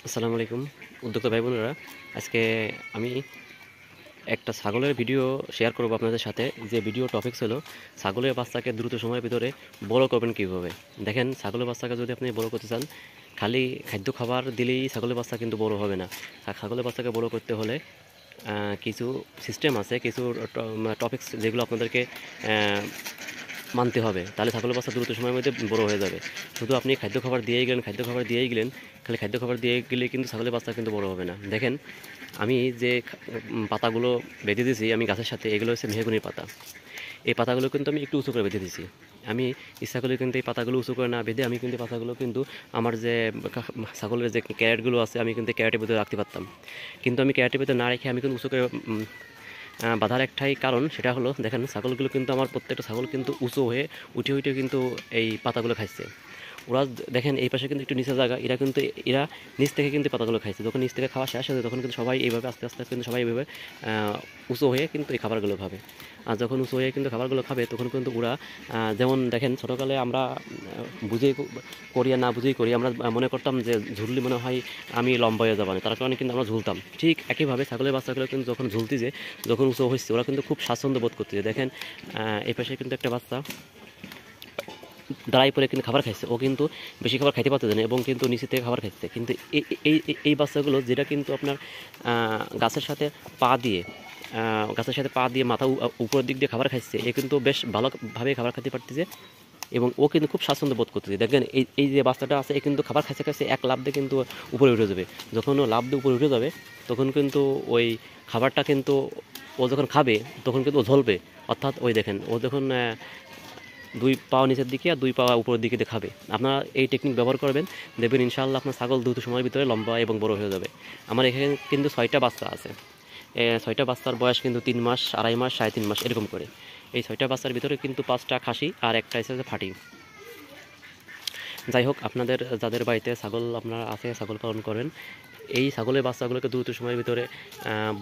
আসসালামু আলাইকুম উদ্যোক্তা ভাই বোনেরা। আজকে আমি একটা ছাগলের ভিডিও শেয়ার করব আপনাদের সাথে। যে ভিডিও টপিক হলো ছাগলের বাচ্চাকে দ্রুত সময়ের ভিতরে বড় করবেন কীভাবে। দেখেন, ছাগলের বাচ্চাকে যদি আপনি বড় করতে চান, খালি খাদ্য খাবার দিলেই ছাগলের বাচ্চা কিন্তু বড় হবে না। ছাগলের বাচ্চাকে বড় করতে হলে কিছু সিস্টেম আছে, কিছু টপিকস যেগুলো আপনাদেরকে মানতে হবে, তাহলে ছাগলের বাচ্চা দ্রুত সময়ের মধ্যে বড় হয়ে যাবে। শুধু আপনি খাদ্য খাবার দিয়েই গেলেন, খালি খাদ্য খাবার দিয়ে গেলে কিন্তু ছাগলের বাচ্চা কিন্তু বড় হবে না। দেখেন, আমি যে পাতাগুলো বেঁধে দিয়েছি আমি গাছের সাথে, এগুলো হচ্ছে মেহগনির পাতা। এই পাতাগুলো কিন্তু আমি একটু উঁচু করে বেঁধে দিয়েছি। আমি ইচ্ছা করলে কিন্তু এই পাতাগুলো উঁচু করে না বেঁধে আমি কিন্তু পাতাগুলো কিন্তু আমার যে ছাগলের যে ক্যারেটগুলো আছে আমি কিন্তু ক্যারেটের ভিতরে রাখতে পারতাম, কিন্তু আমি ক্যারেটের ভিতরে না রেখে আমি কিন্তু উঁচু করে বাঁধার একটাই কারণ, সেটা হলো দেখেন ছাগলগুলো কিন্তু আমার প্রত্যেকটা ছাগল কিন্তু উঁচু হয়ে উঠে কিন্তু এই পাতাগুলো খাইছে। ওরা দেখেন এই পাশে কিন্তু একটু নিচে জায়গা, এরা নিচ থেকে কিন্তু পাতাগুলো খাইছে। যখন নিচ থেকে খাওয়া শেষ হয়েছে তখন কিন্তু সবাই এইভাবে আস্তে আস্তে কিন্তু সবাই এইভাবে উঁচু হয়ে কিন্তু এই খাবারগুলো খাবে। আর যখন উঁচু হয়ে কিন্তু খাবারগুলো খাবে তখন কিন্তু ওরা যেমন দেখেন ছোটোকালে আমরা বুঝেই করি আর না বুঝেই করি, আমরা মনে করতাম যে ঝুললি মনে হয় আমি লম্বা হয়ে যাবো না, তার কারণে কিন্তু আমরা ঝুলতাম। ঠিক একইভাবে ছাগলের বাচ্চাগুলো কিন্তু যখন ঝুলতেছে, যখন উঁচু হচ্ছে ওরা কিন্তু খুব স্বাচ্ছন্দ্য বোধ করতেছে। দেখেন এই পাশে কিন্তু একটা বাচ্চা দাঁড়াই পরে কিন্তু খাবার খাইছে, ও কিন্তু বেশি খাবার খাইতে পারতেছে না এবং কিন্তু নিচে থেকে খাবার খাইছে। কিন্তু এই বাচ্চাগুলো যেটা কিন্তু আপনার গাছের সাথে পা দিয়ে মাথা উপরের দিক দিয়ে খাবার খাইছে, এ কিন্তু বেশ ভালোভাবে খাবার খেতে পারতেছে এবং ও কিন্তু খুব স্বাচ্ছন্দ্য বোধ করতেছে। দেখেন এই যে বাচ্চাটা আছে, এ কিন্তু খাবার খাইছে খাইছে এক লাফ দিয়ে কিন্তু উপরে উঠে যাবে। যখন ও লাফ দিয়ে উপরে উঠে যাবে তখন কিন্তু ওই খাবারটা কিন্তু ও যখন খাবে তখন কিন্তু ও ঝলবে। অর্থাৎ ওই দেখেন ও যখন দুই পা নিচের দিকে আর দুই পা উপরের দিকে দেখাবে। আপনারা এই টেকনিক ব্যবহার করবেন, দেখবেন ইনশাআল্লাহ আপনার ছাগল দ্রুত সময়ের ভিতরে লম্বা এবং বড় হয়ে যাবে। আমার এখানে কিন্তু 6টা বাচ্চা আছে। 6টা বাচ্চার বয়স কিন্তু 3 মাস, 2.5 মাস, 3.5 মাস এরকম করে। এই 6টা বাচ্চার ভিতরে কিন্তু 5টা খাসি আর একটা হচ্ছে ফাটি। যাই হোক, আপনাদের যাদের বাড়িতে ছাগল আপনারা আছে, ছাগল পালন করেন, এই ছাগলের বাচ্চাগুলোকে দ্রুত সময়ের ভিতরে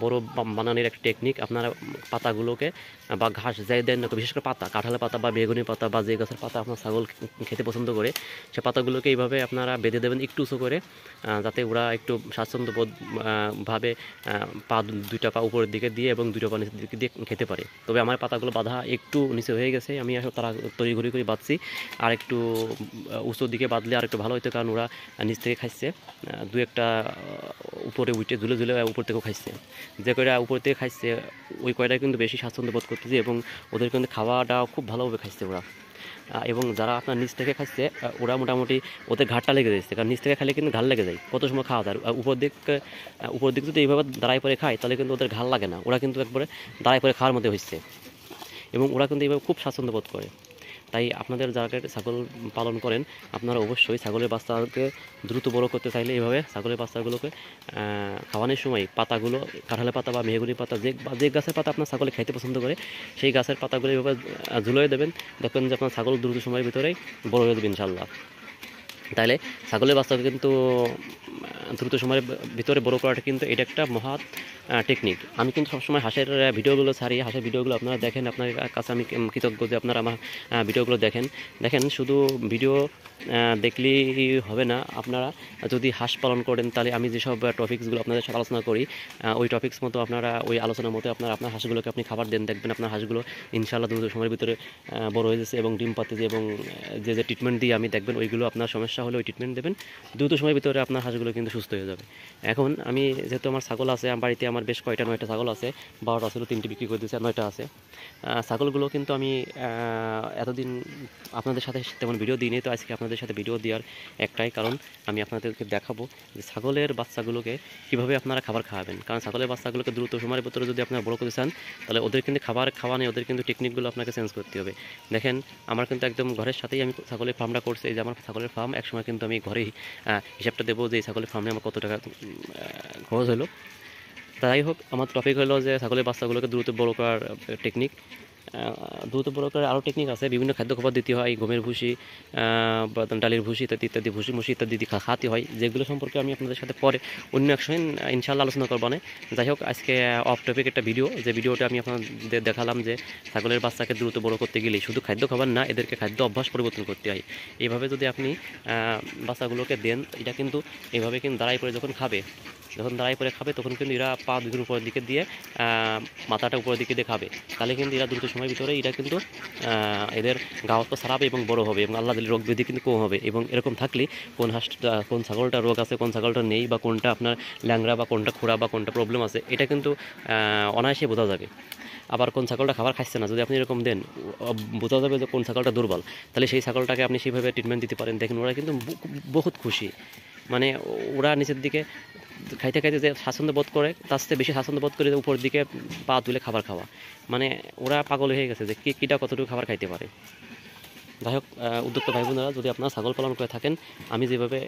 বড় বানানোর একটা টেকনিক, আপনারা পাতাগুলোকে বা ঘাস যাই দেন না, বিশেষ করে পাতা, কাঁঠালের পাতা বা বেগুনি পাতা বা যে গাছের পাতা আপনার ছাগল খেতে পছন্দ করে, সে পাতাগুলোকে এইভাবে আপনারা বেঁধে দেবেন একটু উঁচু করে, যাতে ওরা একটু স্বাচ্ছন্দ্যবোধ ভাবে দুইটা পা উপরের দিকে দিয়ে এবং দুইটা পা নিচের দিকে দিয়ে খেতে পারে। তবে আমার পাতাগুলো বাঁধা একটু নিচে হয়ে গেছে, আমি আসলে তারা তড়িঘড়ি করে বাঁধছি। আর একটু উঁচুর দিকে বাঁধলে আর একটু ভালো হতো, কারণ ওরা নিচ থেকে খাইছে, দু একটা উপরে উঠে ঝুলে উপর থেকেও খাইছে। যে কয়টা উপর থেকে খাইছে ওই কয়টা কিন্তু বেশি স্বাচ্ছন্দ্য বোধ করতেছে এবং ওদের কিন্তু খাওয়াটাও খুব ভালোভাবে খাইছে ওরা। এবং যারা আপনার নিচ থেকে খাইছে ওরা মোটামুটি ওদের ঘাটটা লেগে যাচ্ছে, কারণ নিচ থেকে খাইলে কিন্তু ঘাল লেগে যায়, কত সময় খাওয়া যায়। উপর দিক যদি এইভাবে দাঁড়াই পরে খায় তাহলে কিন্তু ওদের ঘাল লাগে না, ওরা কিন্তু একবারে দাঁড়াই পরে খাওয়ার মধ্যে হচ্ছে এবং ওরা কিন্তু এইভাবে খুব স্বাচ্ছন্দ্য বোধ করে। তাই আপনাদের যারা ছাগল পালন করেন আপনারা অবশ্যই ছাগলের বাচ্চাকে দ্রুত বড় করতে চাইলে এইভাবে ছাগলের বাচ্চাগুলোকে খাওয়ানোর সময় পাতাগুলো, কাঁঠালের পাতা বা মেহগনি পাতা, যে গাছের পাতা আপনার ছাগলে খাইতে পছন্দ করে সেই গাছের পাতাগুলো এইভাবে ঝুলিয়ে দেবেন। দেখবেন যে আপনার ছাগল দ্রুত সময়ের ভিতরেই বড় হয়ে যাবে ইনশাল্লাহ। তাহলে ছাগলের বাচ্চাকে কিন্তু দ্রুত সময়ের ভিতরে বড় করাটা কিন্তু এটা একটা মহৎ টেকনিক। আমি কিন্তু সবসময় হাঁসের ভিডিওগুলো ছাড়ি, হাঁসের ভিডিওগুলো আপনারা দেখেন, আপনার কাছে আমি কৃতজ্ঞ যে আপনারা আমার ভিডিওগুলো দেখেন। শুধু ভিডিও দেখলেই হবে না, আপনারা যদি হাঁস পালন করেন তাহলে আমি যেসব টপিকসগুলো আপনাদের সাথে আলোচনা করি ওই টপিকস মতো আপনারা ওই আলোচনার মতো আপনার হাঁসগুলোকে আপনি খাবার দেন, দেখবেন আপনার হাঁসগুলো ইনশাআল্লাহ দ্রুত সময়ের ভিতরে বড় হয়ে যাচ্ছে এবং ডিম পাচ্ছে এবং যে ট্রিটমেন্ট দিয়ে আমি দেখবেন ওইগুলো আপনার সমস্যা হলে ওই ট্রিটমেন্ট দেবেন, দ্রুত সময়ের ভিতরে আপনার হাঁসগুলো কিন্তু সুস্থ হয়ে যাবে। এখন আমি যেহেতু আমার ছাগল আছে, আমার বাড়িতে আমার বেশ 9টা ছাগল আছে, 12টা ছিল, 3টি বিক্রি করে দিয়েছে, আর 9টা আছে। ছাগলগুলো কিন্তু আমি এতদিন আপনাদের সাথে তেমন ভিডিও দিইনি, তো আজকে আপনাদের সাথে ভিডিও দেওয়ার একটাই কারণ, আমি আপনাদেরকে দেখাবো যে ছাগলের বাচ্চাগুলোকে কীভাবে আপনারা খাবার খাওয়াবেন। কারণ ছাগলের বাচ্চাগুলোকে দ্রুত সময়ের ভিতরে যদি আপনারা বড় করতে চান তাহলে ওদের কিন্তু খাবার খাওয়ানো, ওদের কিন্তু টেকনিকগুলো আপনাকে চেঞ্জ করতে হবে। দেখেন আমার কিন্তু একদম ঘরের সাথেই আমি ছাগলের ফার্মটা করছি, এই যে আমার ছাগলের ফার্ম, একসময় কিন্তু আমি ঘরেই হিসাবটা দেবো যে এই ছাগলের ফার্মে আমার কত টাকা খরচ হলো। তাই হোক, আমার টপিক হলো যে ছাগলের বাচ্চাগুলোকে দ্রুত বড় করার টেকনিক। দ্রুত বড় করার আরও টেকনিক আছে, বিভিন্ন খাদ্য খাবার দিতে হয়, গমের ভুসি বা ডালের ভুসি ইত্যাদি ইত্যাদি, ভুসি মুসি ইত্যাদি খাওয়াতে হয়, যেগুলো সম্পর্কে আমি আপনাদের সাথে পরে অন্য এক সময় ইনশাল্লাহ আলোচনা করবো না। যাই হোক, আজকে অফ টপিক একটা ভিডিও, যে ভিডিওটা আমি আপনাদের দেখালাম যে ছাগলের বাচ্চাকে দ্রুত বড় করতে গেলে শুধু খাদ্য খাবার না, এদেরকে খাদ্য অভ্যাস পরিবর্তন করতে হয়। এইভাবে যদি আপনি বাচ্চাগুলোকে দেন, এটা কিন্তু এইভাবে কিন্তু দাঁড়াই পড়ে যখন দাঁড়াই পড়ে খাবে, তখন কিন্তু এরা পা দুটোর উপরের দিকে দিয়ে মাথাটা উপরের দিকে দিয়ে খাবে, তাহলে কিন্তু এরা দ্রুত সময়ের ভিতরে এরা কিন্তু এদের গাওয়াত্ম ছাড়াবে এবং বড় হবে, এবং আল্লাহ দিলে রোগ ব্যাধি কিন্তু কম হবে। এবং এরকম থাকলে কোন ছাগলটা রোগ আছে, কোন ছাগলটা নেই, বা কোনটা আপনার ল্যাংড়া বা কোনটা খোঁড়া বা কোনটা প্রবলেম আছে, এটা কিন্তু অনায়াসে বোঝা যাবে। আবার কোন ছাগলটা খাবার খাচ্ছে না, যদি আপনি এরকম দেন, বোঝা যাবে যে কোন ছাগলটা দুর্বল, তাহলে সেই ছাগলটাকে আপনি সেইভাবে ট্রিটমেন্ট দিতে পারেন। দেখেন ওরা কিন্তু বহুত খুশি, মানে ওরা নিচের দিকে খাইতে খাইতে যে স্বাচ্ছন্দ্য বোধ করে, তার চেয়ে বেশি স্বাচ্ছন্দ্য বোধ করে যে উপর দিকে পা তুলে খাবার খাওয়া, মানে ওরা পাগল হয়ে গেছে যে কীটা কতটুকু খাবার খাইতে পারে। যাই হোক, উদ্যোক্তা ভাই বোনেরা, যদি আপনারা ছাগল পালন করে থাকেন, আমি যেভাবে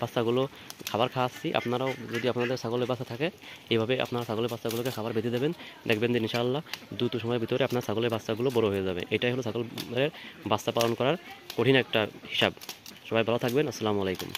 বাচ্চাগুলো খাবার খাওয়াচ্ছি, আপনারাও যদি আপনাদের ছাগলের বাচ্চা থাকে, এইভাবে আপনারা ছাগলের বাচ্চাগুলোকে খাবার বেঁধে দেবেন, দেখবেন যে ইনশাআল্লাহ দ্রুত সময়ের ভিতরে আপনার ছাগলের বাচ্চাগুলো বড় হয়ে যাবে। এটাই হলো ছাগলের বাচ্চা পালন করার কঠিন একটা হিসাব। সবাই ভালো থাকবেন, আসসালামু আলাইকুম।